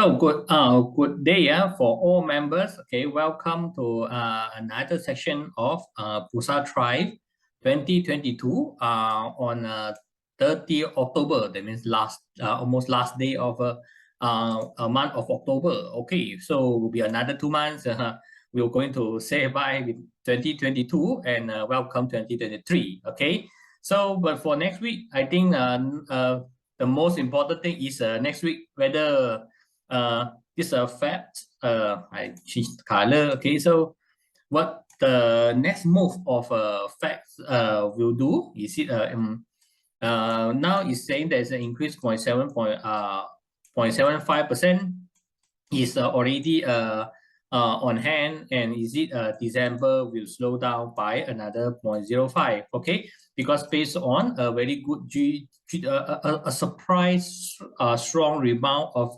Hello, good day for all members. Okay, welcome to another section of Pusa Thrive 2022 on 30 October. That means almost last day of a month of October. Okay, so will be another 2 months. We're going to say bye with 2022 and welcome 2023. Okay, so but for next week, I think the most important thing is next week whether this fact I changed the color. Okay, so what the next move of facts will do is it now it's saying there's an increase 0.75% is already on hand, and is it December will slow down by another 0.05. Okay, because based on a very good a surprise strong rebound of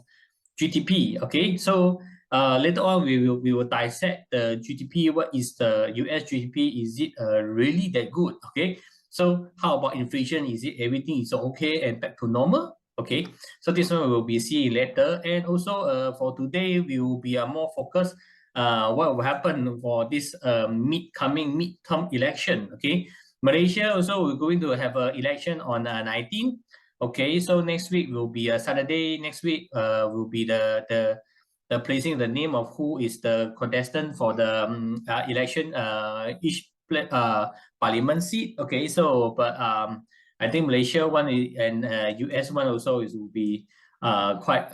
GDP. Okay, so later on we will dissect the GDP. What is the US GDP? Is it really that good? Okay, so how about inflation? Is it everything is okay and back to normal? Okay, so this one will be seeing later. And also for today we will be more focused what will happen for this midterm election. Okay, Malaysia also we're going to have an election on 19. Okay, so next week will be a Saturday. Next week will be the placing the name of who is the contestant for the election each parliament seat. Okay, so but I think Malaysia one and US one also will be quite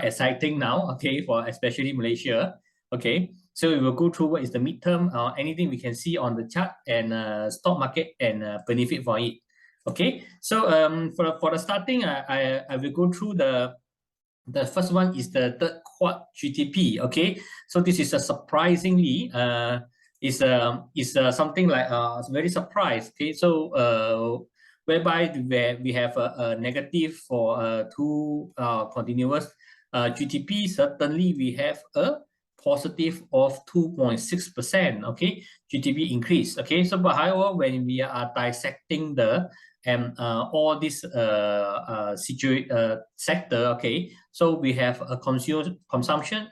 exciting now. Okay, for especially Malaysia. Okay, so we will go through what is the midterm, anything we can see on the chart, and stock market and benefit for it. Okay, so for the starting, I will go through the first one is the third quarter GDP. Okay, so this is a surprisingly is something like very surprised. Okay, so whereby we have a negative for two continuous GDP. Certainly we have a positive of 2.6%. Okay, GDP increase. Okay, so but however when we are dissecting the all this sector. Okay, so we have a consumption.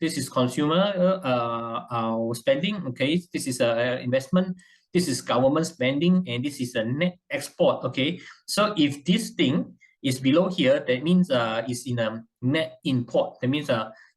This is consumer spending. Okay, this is investment. This is government spending, and this is a net export. Okay, so if this thing is below here, that means it's in a net import. That means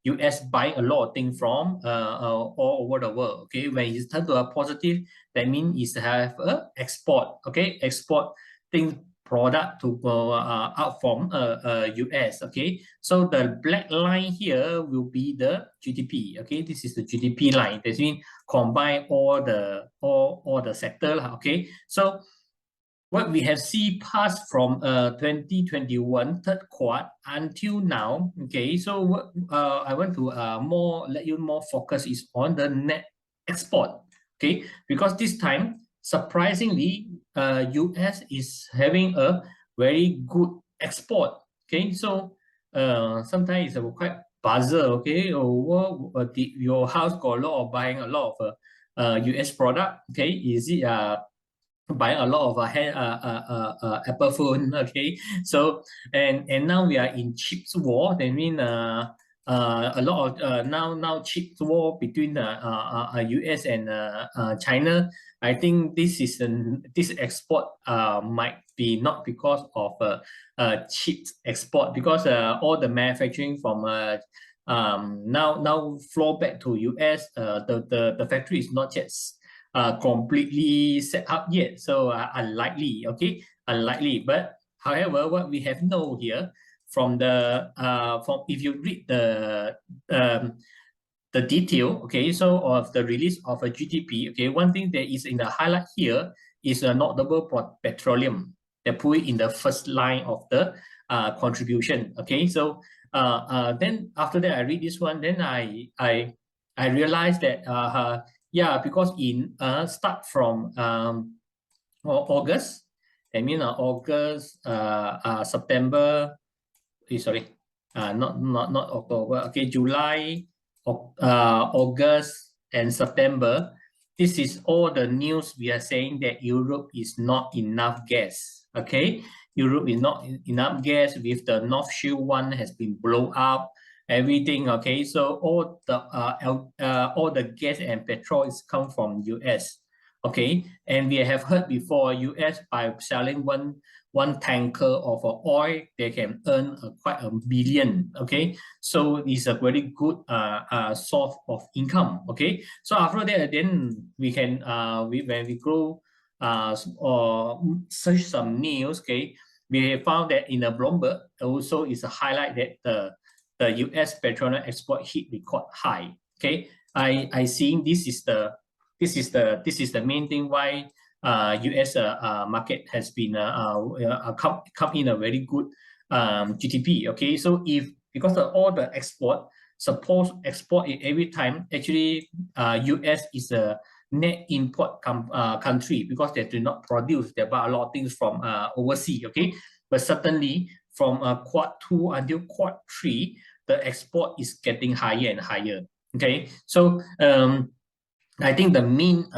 US buying a lot of things from all over the world. Okay, when it's turned to a positive, that means it's have a export. Okay, export things product to go out from US. Okay, so the black line here will be the GDP. Okay, this is the GDP line. That means combine all the sector. Okay, so what we have seen past from 2021 third quarter until now. Okay, so what I want to let you more focus is on the net export. Okay, because this time surprisingly US is having a very good export. Okay, so sometimes it's quite buzzer. Okay, your house got a lot of buying a lot of US product. Okay, is it buying a lot of Apple phone? Okay, so and now we are in chips war. That means a lot of now chips war between US and China. I think this is this export might be not because of chips export, because all the manufacturing from now flow back to US. The factory is not yet completely set up yet, so unlikely. Okay, unlikely. But however, what we have know here from the from if you read the detail, okay, so of the release of a GDP. Okay, one thing that is in the highlight here is a notable petroleum. They put it in the first line of the contribution. Okay, so then after that I read this one, then I realized that yeah, because in start from August, I mean August, September, sorry, not October. Okay, July, August, and September. This is all the news we are saying that Europe is not enough gas. Okay, Europe is not enough gas, with the North Shield one has been blown up, everything. Okay, so all the gas and petrol is come from US. Okay, and we have heard before, US by selling one tanker of oil, they can earn quite a billion. Okay, so it's a very good source of income. Okay, so after that, then we can when we go or search some news. Okay, we have found that in the Bloomberg also is a highlight that the US petroleum export hit record high. Okay, I think this is the main thing why US market has been come in a very good GDP. Okay, so if because of all the export, suppose export every time, actually US is a net import country, because they do not produce, they buy a lot of things from overseas. Okay, but certainly from quad 2 until quad 3, the export is getting higher and higher. Okay, so I think the main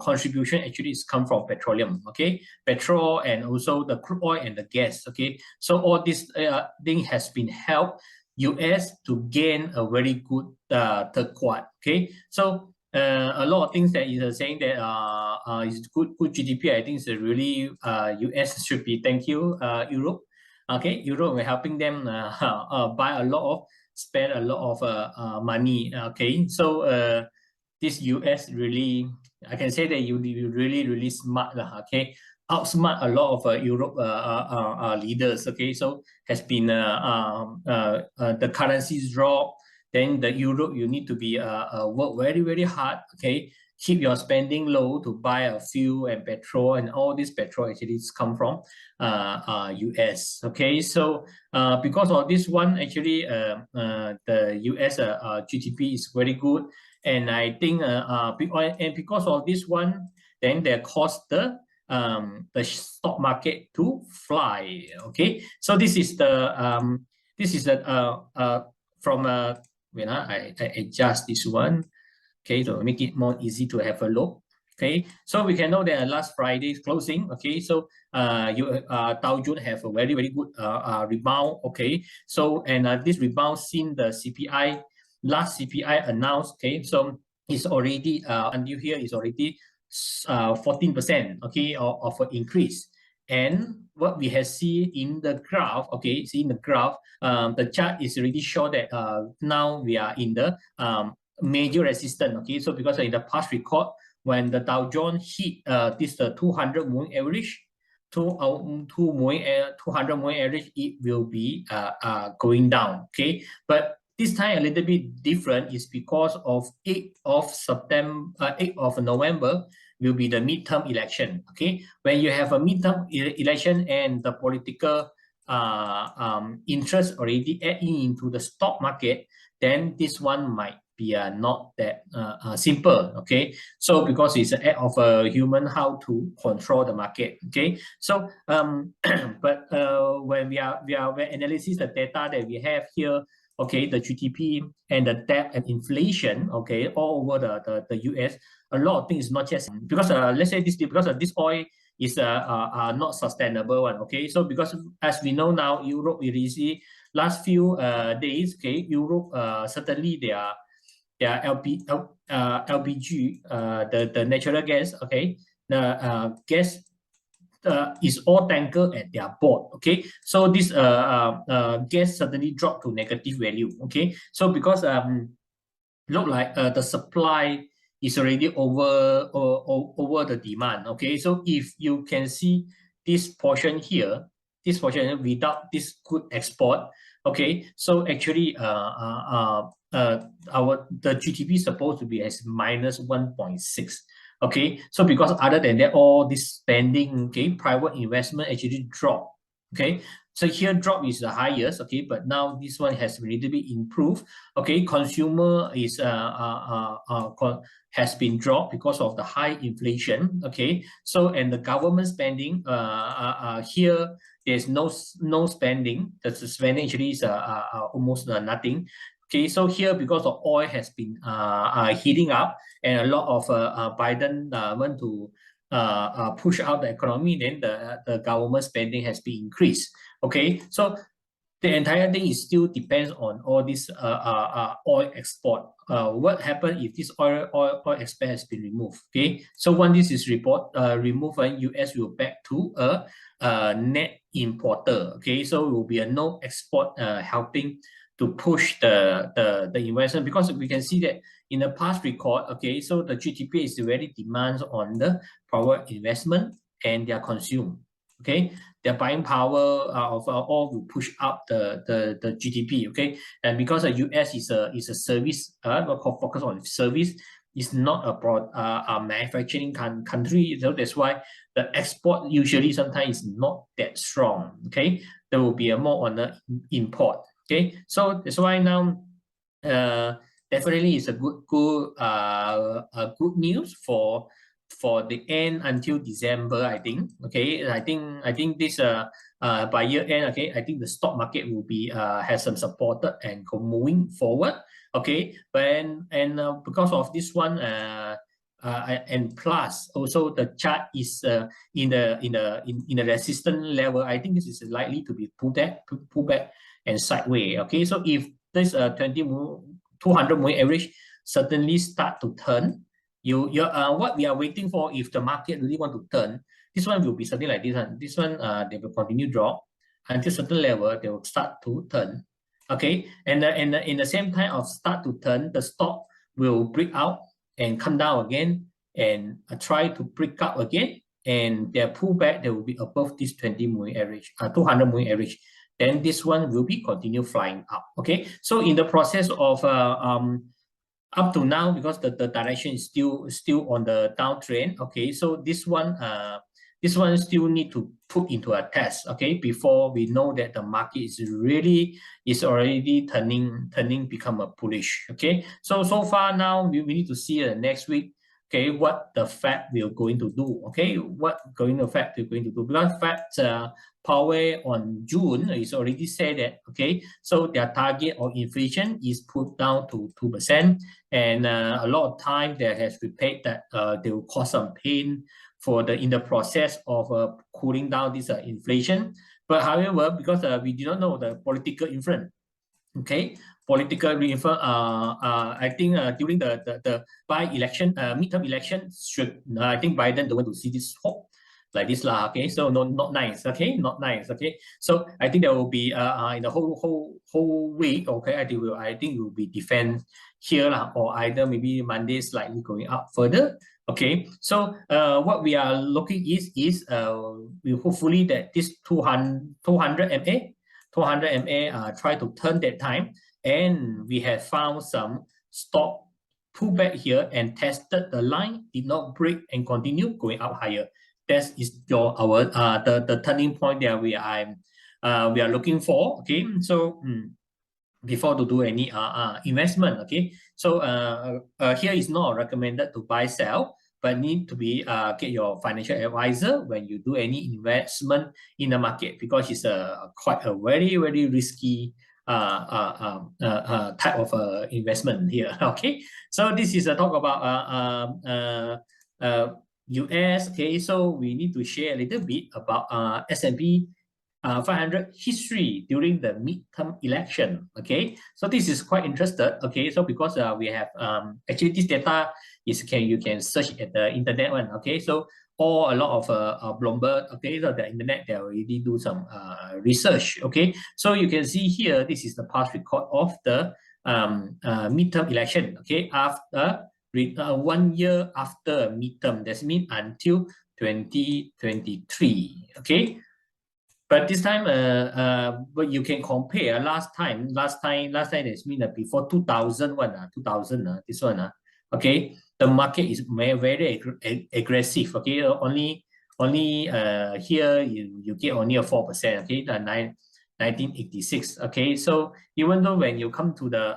contribution actually is come from petroleum. Okay, petrol and also the crude oil and the gas. Okay, so all this thing has been helped US to gain a very good third quad. Okay, so a lot of things that is saying that is good GDP. I think is really US should be thank you Europe. Okay, Europe, we're helping them buy a lot of, spend a lot of money. Okay, so this US really, I can say that you really smart, okay, outsmart a lot of Europe leaders. Okay, so has been the currencies drop, then the Europe, you need to be work very hard. Okay, keep your spending low to buy a fuel and petrol, and all this petrol actually come from US. Okay, so because of this one, actually the US GDP is very good. And I think and because of this one, then they caused the stock market to fly. Okay, so this is the from when I adjust this one. Okay, to make it more easy to have a look. Okay, so we can know that last Friday's closing. Okay, so Dow Jones have a very good rebound. Okay, so and this rebound seen the CPI, last CPI announced. Okay, so it's already until here is already 14%. Okay, of an increase. And what we have seen in the graph, okay, see in the graph, the chart is already show that now we are in the major resistance. Okay, so because in the past record, when the Dow Jones hit this 200 moving average, 200 moving average, it will be going down. Okay, but this time a little bit different is because of 8th of November will be the midterm election. Okay, when you have a midterm election and the political interest already adding into the stock market, then this one might be not that simple. Okay, so because it's an act of a human how to control the market. Okay, so but when we analysis the data that we have here, okay, the GDP and the debt and inflation, okay, all over the US, a lot of things, not just because let's say this, because of this oil is not sustainable one. Okay, so because as we know now, Europe, we see last few days, okay, Europe certainly their LPG, the natural gas, okay, the gas is all tanker at their port. Okay, so this gas suddenly dropped to negative value. Okay, so because look like the supply is already over the demand. Okay, so if you can see this portion here, this portion without this good export, okay, so actually the GDP is supposed to be as minus 1.6. Okay, so because other than that, all this spending, okay, private investment actually drop. Okay, so here drop is the highest. Okay, but now this one has a little bit improved. Okay, consumer is has been dropped because of the high inflation. Okay, so and the government spending here there's no spending. The spending actually is almost nothing. Okay, so here because of oil has been heating up, and a lot of Biden want to push out the economy, then the government spending has been increased. Okay, so the entire thing is still depends on all this oil export. What happens if this oil export has been removed? Okay, so when this is removed, and US will back to a net importer. Okay, so it will be a no export, helping to push the investment, because we can see that in the past record. Okay, so the GDP is very demands on the private investment and their consume. Okay, their buying power of all will push up the GDP. Okay, and because the US is a service, focus on service, is not a manufacturing country, so that's why the export usually sometimes is not that strong. Okay, there will be a more on the import. Okay, so that's why now definitely is a good news for the end until December, I think. Okay, I think this by year end, okay, I think the stock market will be has some supported and moving forward. Okay, but and because of this one, and plus also the chart is in the resistance level. I think this is likely to be pulled back and sideways. Okay, so if this 200 moving average certainly start to turn, what we are waiting for, if the market really want to turn, this one will be something like this one. This one they will continue drop until certain level, they will start to turn. Okay, and in the same time of start to turn, the stock will break out and come down again and try to break up again, and their pullback, they will be above this 20 moving average, 200 moving average. Then this one will be continue flying up. Okay, so in the process of up to now, because the direction is still on the downtrend. Okay, so this one still need to put into a test. Okay, before we know that the market is already turning become a bullish. Okay, so far now we need to see next week. Okay, what the Fed will going to do? Okay, what the Fed is going to do? Because Fed Powell on June is already said that, okay, so their target of inflation is put down to 2%, and a lot of time that has repaid that they will cause some pain in the process of cooling down this inflation. But however, because we do not know the political influence, okay, political influence, I think during the by-election, midterm election, I think Biden don't want to see this hope like this lah. Okay, so not nice. Okay, not nice. Okay, so I think there will be in the whole week. Okay, I think it will be defense here lah, or either maybe Monday slightly going up further. Okay, so what we are looking is we hopefully that this 200 MA try to turn that time, and we have found some stock pullback here and tested the line, did not break and continue going up higher. That is the turning point that we are looking for. Okay, so before to do any investment. Okay, so here is not recommended to buy sell, but need to be get your financial advisor when you do any investment in the market, because it's quite a very risky type of investment here. Okay, so this is a talk about US. Okay, so we need to share a little bit about S&P 500 history during the midterm election. Okay, so this is quite interesting. Okay, so because we have actually this data is you can search at the internet one. Okay, so a lot of Bloomberg. Okay, so the internet, they already do some research. Okay, so you can see here, this is the past record of the midterm election. Okay, after 1 year after midterm, that means until 2023. Okay, but this time but you can compare last time that's mean that before 2001 this one okay, the market is very aggressive. Okay, only here you get only a 4%. Okay, the 1986. Okay, so even though when you come to the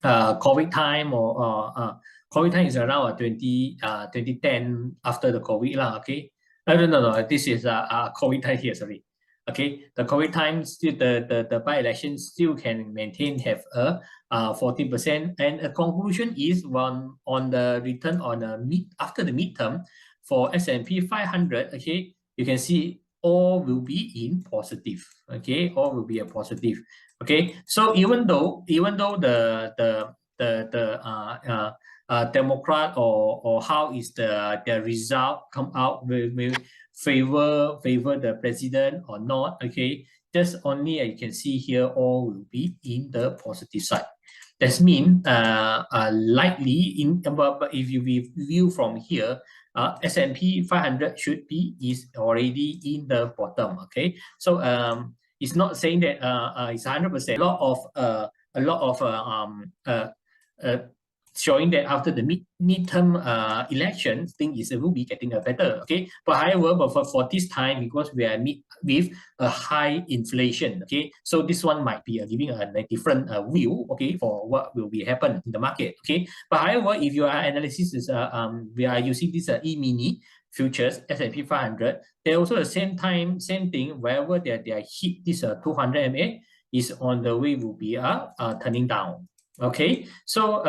COVID time, or COVID time is around 2010 after the COVID lah. Okay, no, this is COVID time here. Sorry. Okay, the COVID time still the by-election still can maintain have a 14%, and a conclusion is on the return on after the midterm, for S&P 500, okay, you can see all will be in positive. Okay, all will be a positive. Okay, so even though the Democrat or how is the result come out will favor the president or not, okay, just only you can see here all will be in the positive side. That means likely but if you view from here, S&P 500 should be is already in the bottom. Okay, so it's not saying that it's 100%. A lot of showing that after the midterm elections, things will be getting better. Okay, but however, for this time, because we are with a high inflation, okay, so this one might be giving a different view, okay, for what will be happen in the market. Okay, but however, if your analysis is we are using this E-mini futures S&P 500, they also the same thing, wherever they hit this 200 MA is on the way will be turning down. Okay, so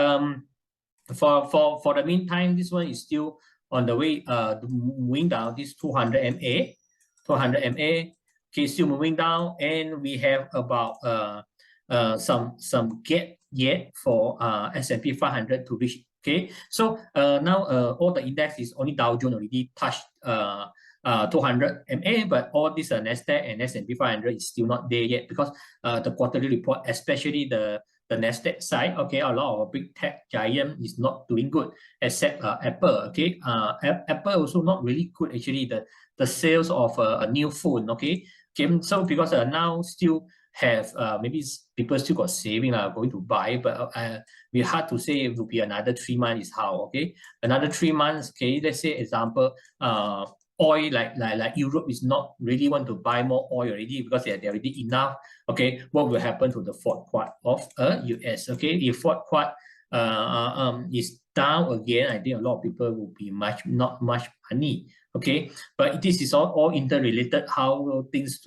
for the meantime, this one is still on the way moving down, this 200 MA, okay, still moving down, and we have about some gap yet for S&P 500 to reach. Okay, so now all the index is only Dow Jones already touched 200 MA, but all this Nasdaq and S&P 500 is still not there yet, because the quarterly report, especially the Nasdaq side, okay, a lot of big tech giant is not doing good, except Apple. Okay, Apple also not really good actually. The sales of a new phone. Okay, so because now still have maybe people still got saving going to buy, but we hard to say it will be another 3 months is how. Okay, another 3 months. Okay, let's say example oil, like Europe is not really want to buy more oil already because they're already enough. Okay, what will happen to the fourth quarter of US? Okay, if fourth quarter is down again, I think a lot of people will be not much money. Okay, but this is all interrelated. How will things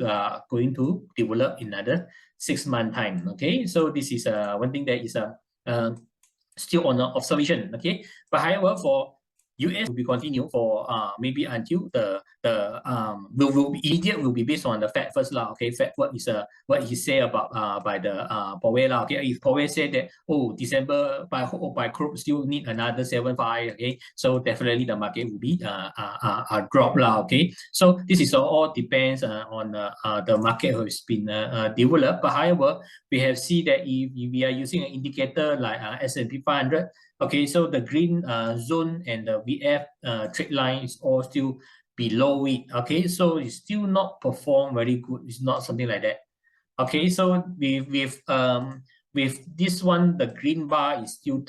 going to develop in another 6 month time? Okay, so this is one thing that is still on observation. Okay, but however for US will be continue for maybe until the will be based on the Fed first lah. Okay, Fed what he say about by the Powell lah. Okay, if Powell said that December by crude still need another 7.5. Okay, so definitely the market will be drop lah. Okay, so this is all depends on the market has been developed. But however, we have seen that if we are using an indicator like S&P 500. Okay, so the green zone and the VF trade line is all still below it. Okay, so it's still not perform very good. It's not something like that. Okay, so with this one, the green bar is still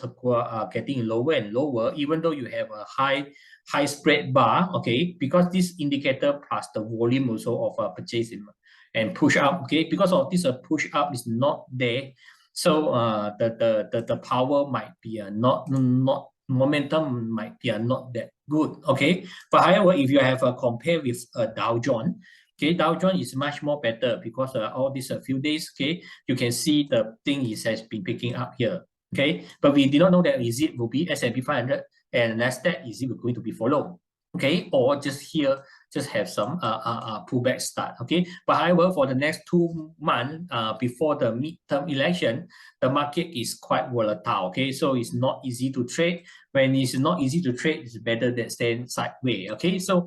getting lower and lower, even though you have a high spread bar. Okay, because this indicator plus the volume also of purchasing and push up. Okay, because of this push up is not there. So the power might be not momentum might be not that good. Okay, but however, if you have a compare with Dow Jones, okay, Dow Jones is much more better because all these few days, okay, you can see the thing has been picking up here. Okay, but we did not know that is it will be S&P 500 and Nasdaq is it going to be follow. Okay, or just here just have some pullback start. Okay, but however, for the next 2 months before the midterm election, the market is quite volatile. Okay, so it's not easy to trade. When it's not easy to trade, it's better than staying sideways. Okay, so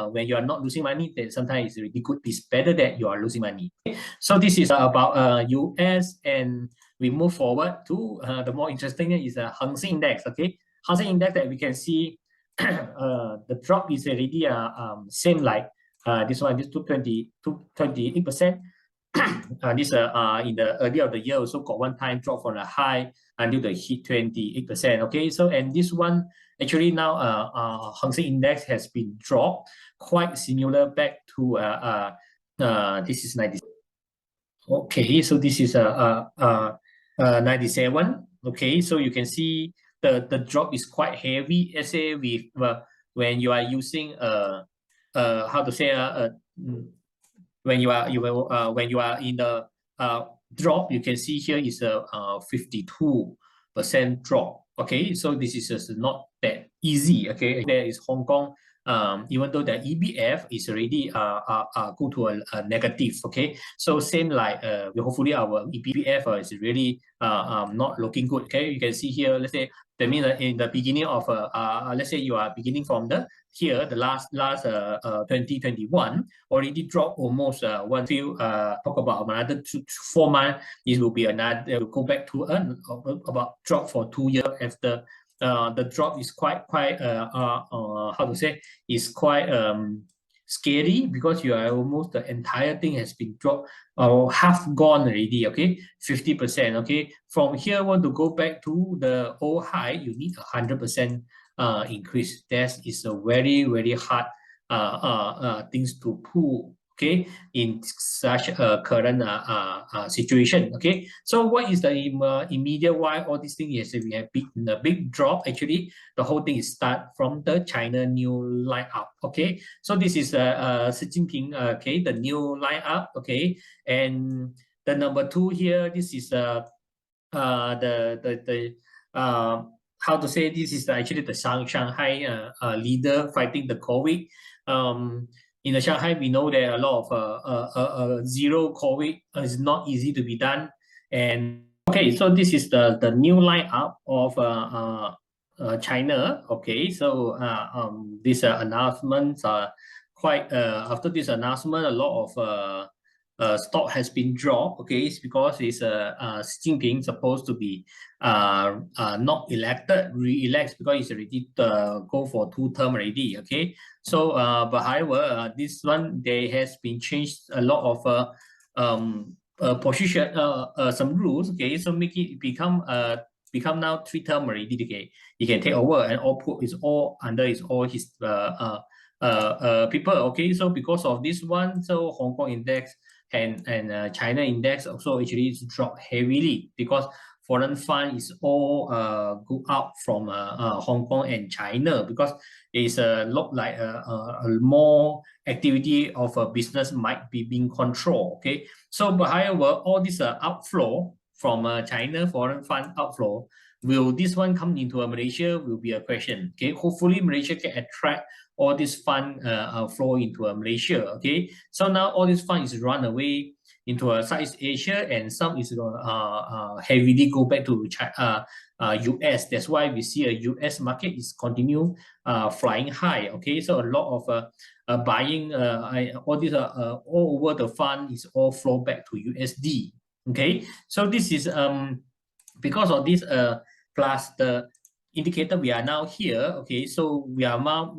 when you are not losing money, then sometimes it's really good. It's better that you are losing money. Okay? So this is about US, and we move forward to the more interesting is the Hang Seng Index. Okay, Hang Seng Index that we can see. The drop is already same like this one, this 28%. This in the earlier of the year also got one time drop from the high until the hit 28%. Okay, so and this one actually now Hang Seng Index has been dropped quite similar back to this is 90. Okay, so this is 97. Okay, so you can see the drop is quite heavy. Let's say with when you are using how to say when you are in the drop, you can see here is a 52% drop. Okay, so this is just not that easy. Okay, there is Hong Kong. Even though the EBF is already go to a negative. Okay, so same like hopefully our EBF is really not looking good. Okay, you can see here. Let's say that means in the beginning of let's say you are beginning from the last 2021 already dropped almost one few talk about another 4 months. It will be another, it will go back to about drop for 2 years after. The drop is quite how to say, is quite scary, because you are almost the entire thing has been dropped or half gone already. Okay, 50%. Okay, from here want to go back to the old high, you need 100% increase. That is a very hard things to pull. Okay, in such a current situation. Okay, so what is the immediate why all these things? Yes, we have the big drop. Actually, the whole thing is start from the China new line up. Okay, so this is Xi Jinping. Okay, the new line up. Okay, and the number 2 here. This is the how to say, this is actually the Shanghai leader fighting the COVID. In the Shanghai, we know there are a lot of zero COVID is not easy to be done. And okay, so this is the new lineup of China. Okay, so these announcements are quite after this announcement, a lot of stock has been dropped. Okay, it's because it's Xi Jinping supposed to be not elected, re-elected, because he's already go for 2 term already. Okay, so but however, this one there has been changed a lot of position, some rules. Okay, so make it become now 3 term already. Okay, he can take over, and all put is all under is all his people. Okay, so because of this one, so Hong Kong index and China index also actually dropped heavily, because foreign fund is all go out from Hong Kong and China, because it's look like a more activity of a business might be being controlled. Okay, so but however, all this outflow from China foreign fund outflow, will this one come into Malaysia, will be a question. Okay, hopefully Malaysia can attract all this fund flow into Malaysia. Okay, so now all this fund is run away into Southeast Asia, and some is heavily go back to China, US. That's why we see a US market is continue flying high. Okay, so a lot of buying all this all over the fund is all flow back to USD. Okay, so this is because of this plus the indicator we are now here. Okay, so we are now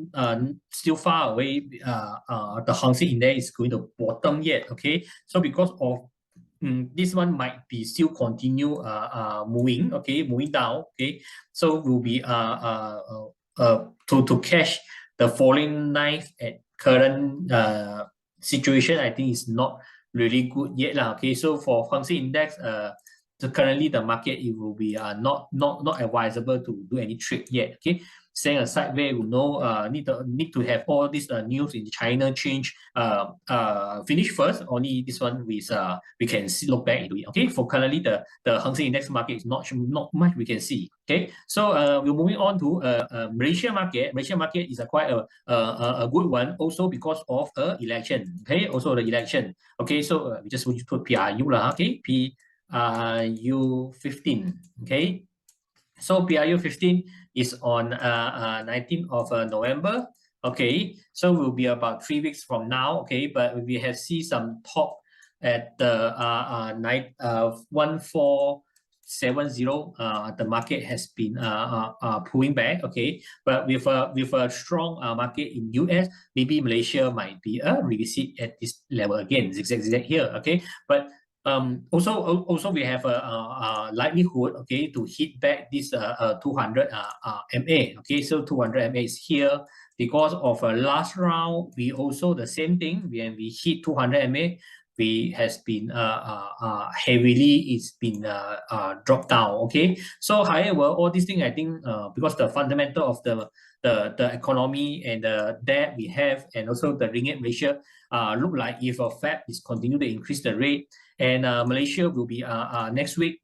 still far away. The Hang Seng Index is going to bottom yet. Okay, so because of this one might be still continue moving. Okay, moving down. Okay, so will be to catch the falling knife at current situation, I think is not really good yet lah. Okay, so for Hang Seng Index, so currently the market, it will be not advisable to do any trade yet. Okay, setting aside where we know need to have all this news in China change finish first. Only this one with we can look back into it. Okay, for currently the Hang Seng Index market is not much we can see. Okay, so we're moving on to Malaysia market. Malaysia market is quite a good one, also because of election. Okay, also the election. Okay, so we just want to put PRU lah. Okay, PRU 15. Okay, so PRU 15 is on 19th of November. Okay, so will be about 3 weeks from now. Okay, but we have see some top at the 1470. The market has been pulling back. Okay, but with a strong market in US, maybe Malaysia might be a revisit at this level again. Zigzag here. Okay, but also we have a likelihood, okay, to hit back this 200 MA. Okay, so 200 MA is here because of a last round. We also the same thing, when we hit 200 MA, we has been heavily, it's been dropped down. Okay, so however, all these things, I think because the fundamental of the economy and the debt we have, and also the ringgit Malaysia look like if a Fed is continue to increase the rate, and Malaysia will be next week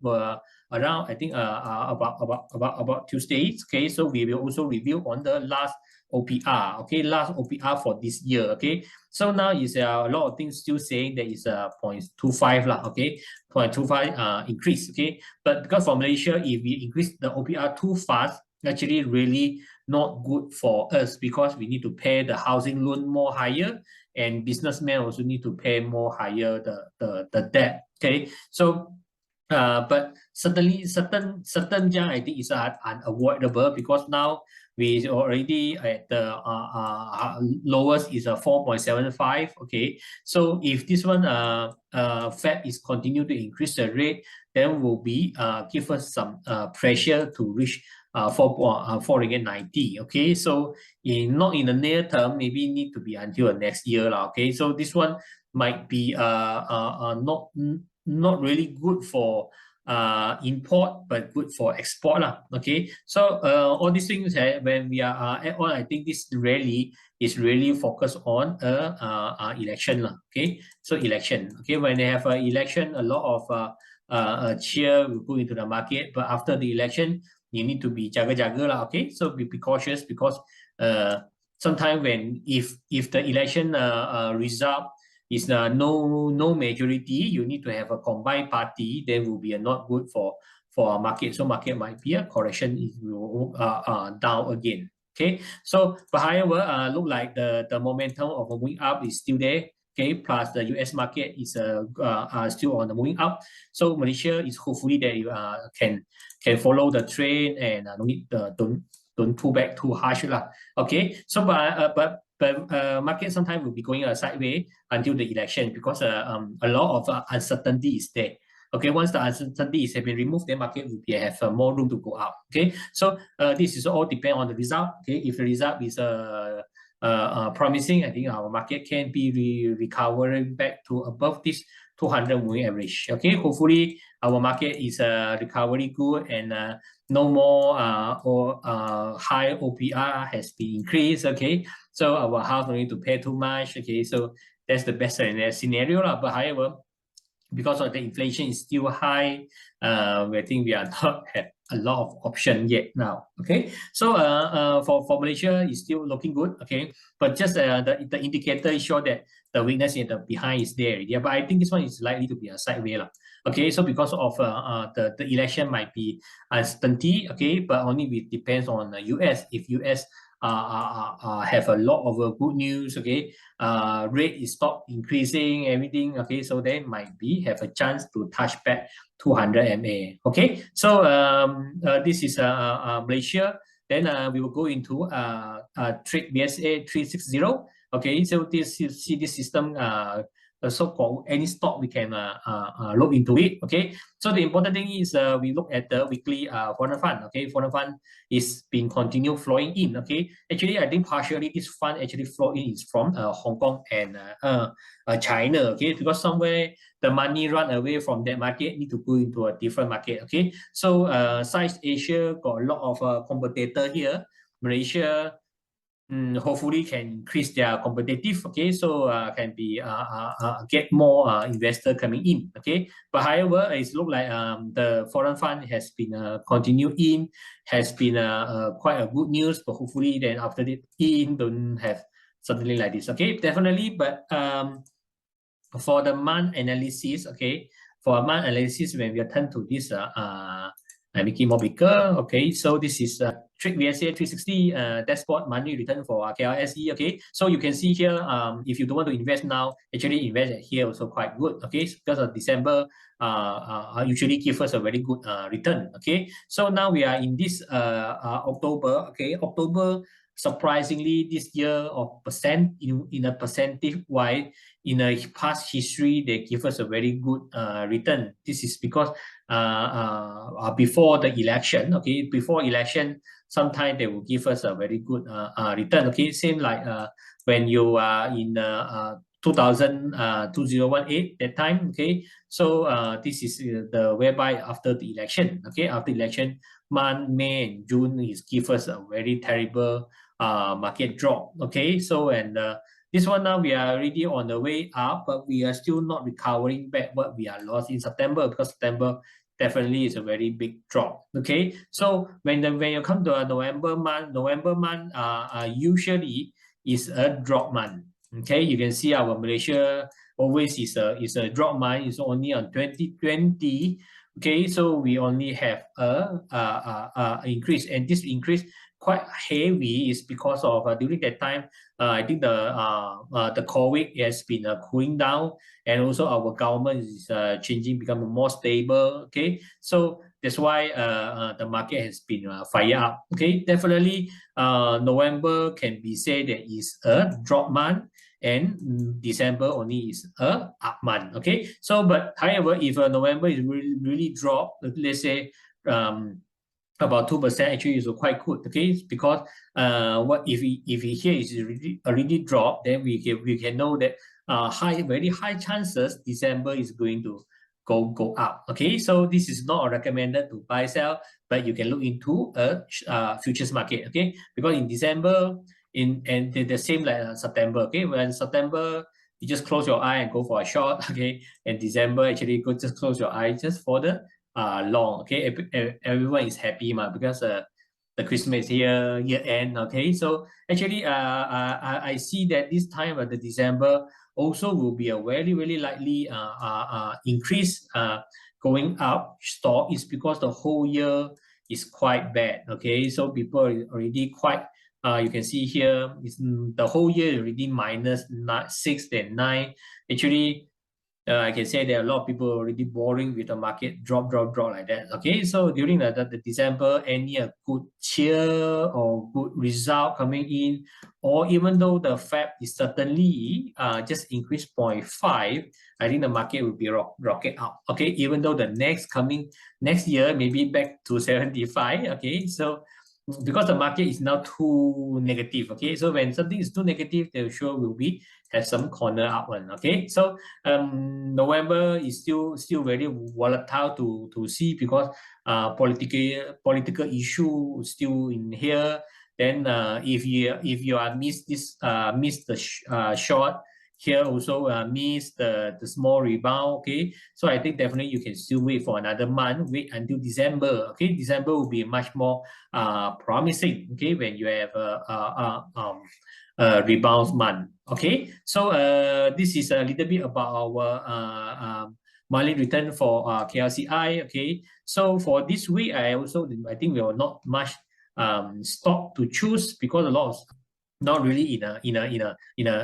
around, I think, about Tuesday. Okay, so we will also review on the last OPR. Okay, last OPR for this year. Okay, so now is a lot of things still saying that is a 0.25 lah. Okay, 0.25 increase. Okay, but because for Malaysia, if we increase the OPR too fast, actually really not good for us, because we need to pay the housing loan more higher, and businessmen also need to pay more higher the debt. Okay, so but certainly certain young, I think is unavoidable, because now we already at the lowest is a 4.75. Okay, so if this one Fed is continue to increase the rate, then will be give us some pressure to reach 4.90. Okay, so not in the near term, maybe need to be until next year lah. Okay, so this one might be not really good for import, but good for export lah. Okay, so all these things, when we are at all, I think this rally is really focused on election lah. Okay, so election. Okay, when they have an election, a lot of cheer will go into the market, but after the election, you need to be jaga-jaga lah. Okay, so be cautious, because sometimes when if the election result is no majority, you need to have a combined party, then will be not good for our market. So market might be a correction, it will down again. Okay, so but however, look like the momentum of moving up is still there. Okay, plus the US market is still on the moving up. So Malaysia is hopefully that you can follow the trend, and don't pull back too harsh lah. Okay, so but market sometimes will be going sideways until the election, because a lot of uncertainty is there. Okay, once the uncertainty has been removed, then market will have more room to go up. Okay, so this is all depend on the result. Okay, if the result is promising, I think our market can be recovering back to above this 200 moving average. Okay, hopefully our market is recovery good, and no more high OPR has been increased. Okay, so our house don't need to pay too much. Okay, so that's the best scenario lah. But however, because of the inflation is still high, I think we are not have a lot of option yet now. Okay, so for Malaysia is still looking good. Okay, but just the indicator show that the weakness in the behind is there. Yeah, but I think this one is likely to be a sideways lah. Okay, so because of the election might be uncertainty. Okay, but only it depends on the US. If US have a lot of good news, okay, rate is stop increasing, everything, okay, so they might be have a chance to touch back 200 MA. Okay, so this is Malaysia. Then we will go into trade BSA 360. Okay, so this system, so-called any stock we can look into it. Okay, so the important thing is we look at the weekly foreign fund. Okay, foreign fund is being continue flowing in. Okay, actually I think partially this fund actually flow in is from Hong Kong and China. Okay, because somewhere the money run away from that market, need to go into a different market. Okay, so Southeast Asia got a lot of competitor here. Malaysia hopefully can increase their competitive. Okay, so can be get more investor coming in. Okay, but however, it's look like the foreign fund has been continue in, has been quite a good news, but hopefully then after it in don't have something like this. Okay, definitely, but for the month analysis, okay, for a month analysis, when we turn to this I make it more bigger. Okay, so this is Trade VSA 360 dashboard money return for KRSE. Okay, so you can see here, if you don't want to invest now, actually invest here also quite good. Okay, because of December usually give us a very good return. Okay, so now we are in this October. Okay, October, surprisingly this year of in a percentage wise, in a past history, they give us a very good return. This is because before the election, okay, before election, sometimes they will give us a very good return. Okay, same like when you are in 2018 that time. Okay, so this is the whereby after the election. Okay, after election month, May and June is give us a very terrible market drop. Okay, so and this one now we are already on the way up, but we are still not recovering back what we are lost in September, because September definitely is a very big drop. Okay, so when you come to a November month usually is a drop month. Okay, you can see our Malaysia always is a drop month. It's only on 2020. Okay, so we only have a increase, and this increase quite heavy is because of during that time I think the COVID has been cooling down, and also our government is changing, becoming more stable. Okay, so that's why the market has been fire up. Okay, definitely November can be said that is a drop month, and December only is a up month. Okay, so but however, if November is really drop, let's say about 2%, actually is quite good. Okay, because what if we here is already dropped, then we can know that very high chances December is going to go up. Okay, so this is not recommended to buy sell, but you can look into a futures market. Okay, because in December and the same like September. Okay, when September you just close your eye and go for a short. Okay, and December actually go just close your eye just for the long. Okay, everyone is happy because the Christmas here, year end. Okay, so actually I see that this time the December also will be a very likely increase going up stock is because the whole year is quite bad. Okay, so people are already quite you can see here is the whole year already minus 6 and 9. Actually I can say there are a lot of people already boring with the market drop like that. Okay, so during the December, any good cheer or good result coming in, or even though the Fed is certainly just increased 0.5, I think the market will be rocket up. Okay, even though the next year maybe back to 75. Okay, so because the market is now too negative. Okay, so when something is too negative, there sure will be have some corner up one. Okay, so November is still very volatile to see because political issue still in here. Then if you are miss the short here, also miss the small rebound. Okay, so I think definitely you can still wait for another month, wait until December. Okay, December will be much more promising. Okay, when you have a rebound month. Okay, so this is a little bit about our monthly return for KLCI. Okay, so for this week, I think we are not much stock to choose because a lot of not really in a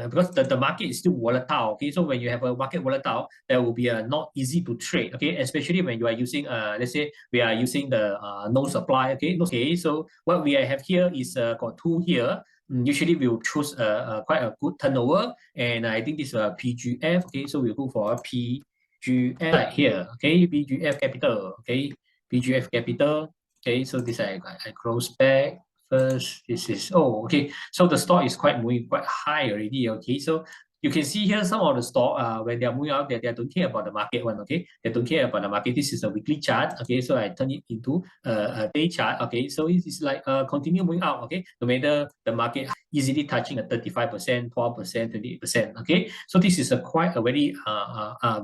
because the market is still volatile. Okay, so when you have a market volatile, that will be not easy to trade. Okay, especially when you are using let's say we are using the no supply. Okay, okay, so what we have here is got two here. Usually we'll choose quite a good turnover, and I think this is a PGF. Okay, so we'll go for a PGF right here. Okay, PGF capital. Okay, PGF capital. Okay, so this I close back first. This is okay. So the stock is moving quite high already. Okay, so you can see here some of the stock when they are moving out, they don't care about the market one. Okay, they don't care about the market. This is a weekly chart. Okay, so I turn it into a day chart. Okay, so it's like continue moving out. Okay, no matter the market easily touching a 35%, 12%, 28%. Okay, so this is quite a very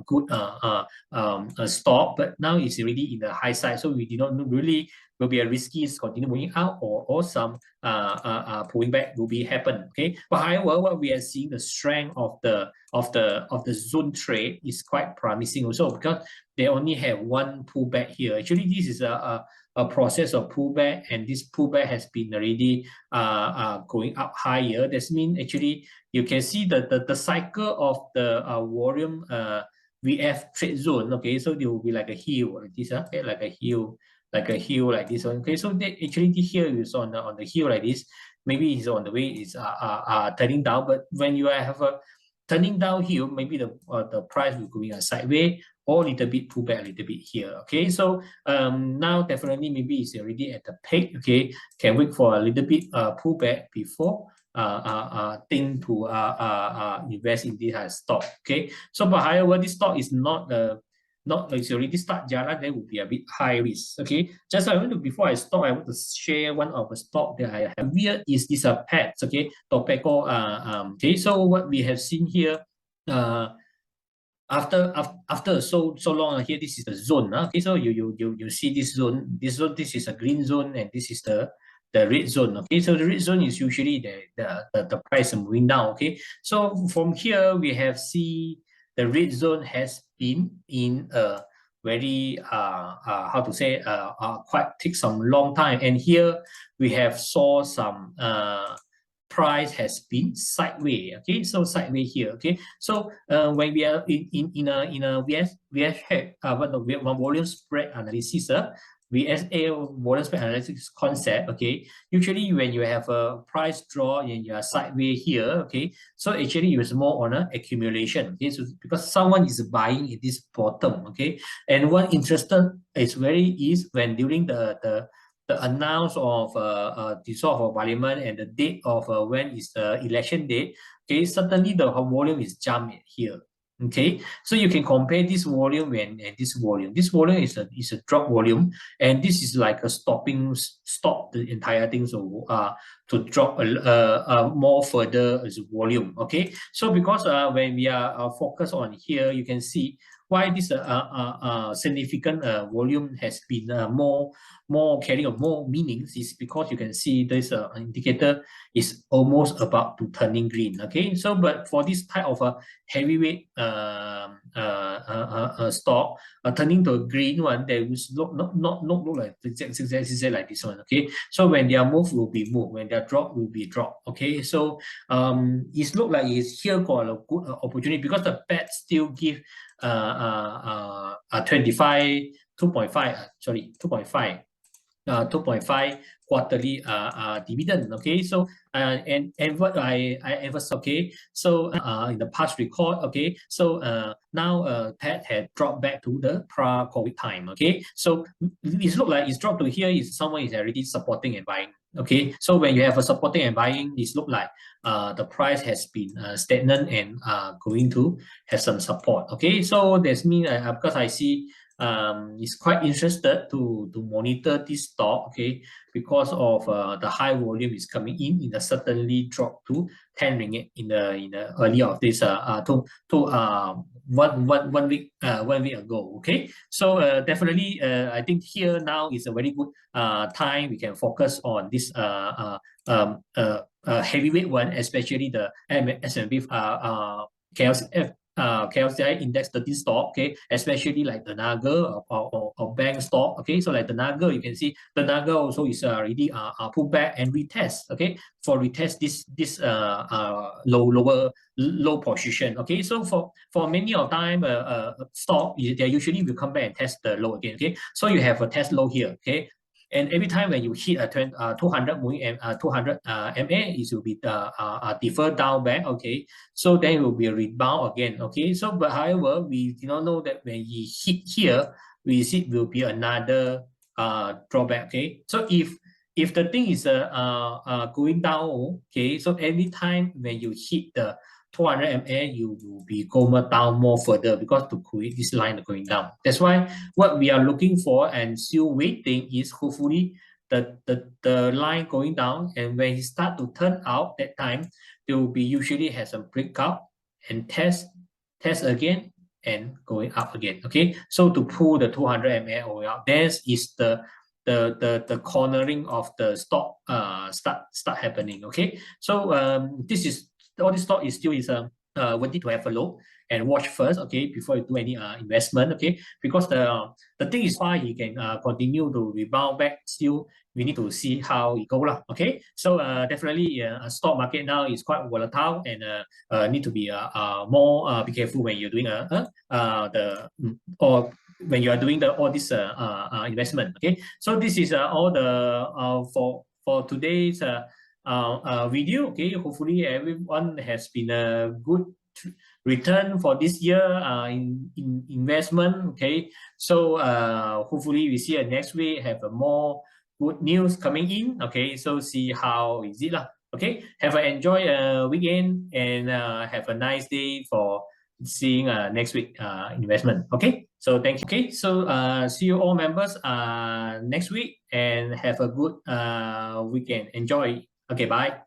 good stock, but now it's already in the high side, so we did not really will be a risky continue moving out or some pulling back will be happen. Okay, but however, what we are seeing the strength of the zone trade is quite promising also because they only have one pullback here. Actually, this is a process of pullback, and this pullback has been already going up higher. That means actually you can see the cycle of the volume VF trade zone. Okay, so there will be like a hill like this. Okay, like a hill like this one. Okay, so actually here is on the hill like this. Maybe it's on the way it's turning down, but when you have a turning down here, maybe the price will go in a sideways or a little bit pull back a little bit here. Okay, so now definitely maybe it's already at the peak. Okay, can wait for a little bit pullback before think to invest in this stock. Okay, so but however, this stock is not it's already start jalan, then will be a bit high risk. Okay, just before I stop, I want to share one of the stock that I have here is this pets. Okay, tobacco. Okay, so what we have seen here, after so long here, this is the zone. Okay, so you see this zone, this is a green zone, and this is the red zone. Okay, so the red zone is usually the price moving down. Okay, so from here we have see the red zone has been in a very how to say quite take some long time, and here we have saw some price has been sideways. Okay, so sideways here. Okay, so when we are in a we have had what the volume spread analysis, VSA volume spread analysis concept. Okay, usually when you have a price draw and you are sideways here, okay, so actually it's more on an accumulation. Okay, so because someone is buying at this bottom. Okay, and what interested is when during the announce of dissolve of parliament and the date of when is the election date, okay, certainly the volume is jumped here. Okay, so you can compare this volume and this volume. This volume is a drop volume, and this is like a stop the entire thing, so to drop more further as volume. Okay, so because when we are focused on here, you can see why this significant volume has been more carrying more meanings is because you can see this indicator is almost about to turning green. Okay, so but for this type of a heavyweight stock turning to a green one, they will not look like exactly like this one. Okay, so when their move will be move, when their drop will be drop. Okay, so it look like it's here got a good opportunity because the bet still give 25 2.5 sorry 2.5 2.5 quarterly dividend. Okay, so and what I emphasize. Okay, so in the past record. Okay, so now TED had dropped back to the pre-COVID time. Okay, so it look like it's dropped to here is someone is already supporting and buying. Okay, so when you have a supporting and buying, it look like the price has been stagnant and going to have some support. Okay, so that's mean because I see is quite interested to monitor this stock. Okay, because of the high volume is coming in a certainly drop to 10 ringgit in the early of this one week ago. Okay, so definitely I think here now is a very good time we can focus on this heavyweight one, especially the S&P KLCI index 30 stock. Okay, especially like the Naga or bank stock. Okay, so like the Naga, you can see the Naga also is already pull back and retest. Okay, for retest this low position. Okay, so for many of time stock they usually will come back and test the low again. Okay, so you have a test low here. Okay, and every time when you hit a 200 moving 200 MA, it will be deferred down back. Okay, so then it will be a rebound again. Okay, so but however, we do not know that when you hit here, we see it will be another drawback. Okay, so if the thing is going down, okay, so every time when you hit the 200 MA, you will be going down more further because to create this line going down. That's why what we are looking for and still waiting is hopefully the line going down, and when it start to turn out, that time there will be usually has a breakout and test again and going up again. Okay, so to pull the 200 MA all out, this is the cornering of the stock start happening. Okay, so this is all this stock is still worthy to have a look and watch first. Okay, before you do any investment. Okay, because the thing is why he can continue to rebound back. Still we need to see how it go lah. Okay, so definitely stock market now is quite volatile and need to be more be careful when you're doing or when you are doing all this investment. Okay, so this is all the for today's video. Okay, hopefully everyone has been a good return for this year in investment. Okay, so hopefully we see next week have a more good news coming in. Okay, so see how is it lah. Okay, have an enjoy weekend and have a nice day for seeing next week investment. Okay, so thank you. Okay, so see you all members next week and have a good weekend. Enjoy. Okay, bye.